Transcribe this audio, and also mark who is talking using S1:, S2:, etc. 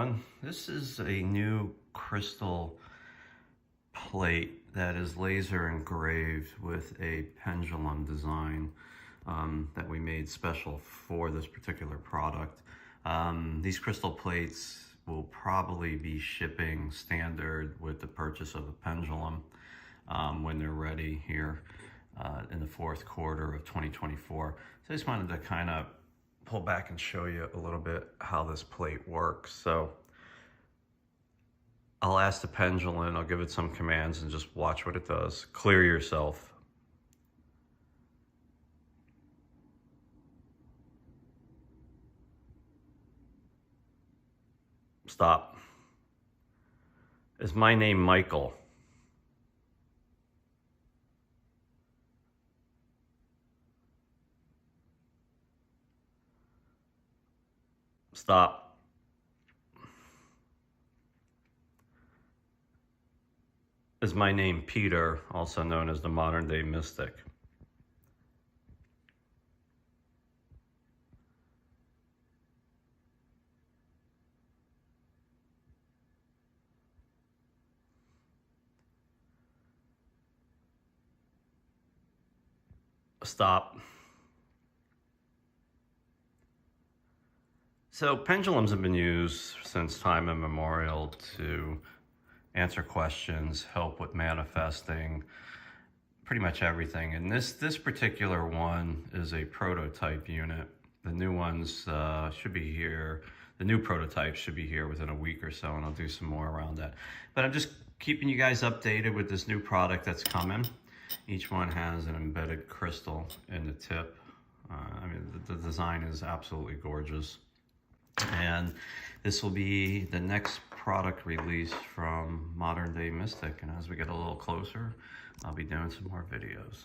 S1: everyone. This is a new crystal plate that is laser engraved with a pendulum design that we made special for this particular product. These crystal plates will probably be shipping standard with the purchase of a pendulum when they're ready here in the fourth quarter of 2024. So I just wanted to kind of pull back and show you a little bit how this plate works. So I'll ask the pendulum, I'll give it some commands and just watch what it does. Clear yourself. Stop. Is my name Michael? Stop. Is my name Peter, also known as the modern day mystic? Stop. So pendulums have been used since time immemorial to answer questions, help with manifesting, pretty much everything. And this particular one is a prototype unit. The new ones should be here. The new prototype should be here within a week or so, and I'll do some more around that. But I'm just keeping you guys updated with this new product that's coming. Each one has an embedded crystal in the tip. I mean, the design is absolutely gorgeous. And this will be the next product release from Modern Day Mystic. And as we get a little closer, I'll be doing some more videos.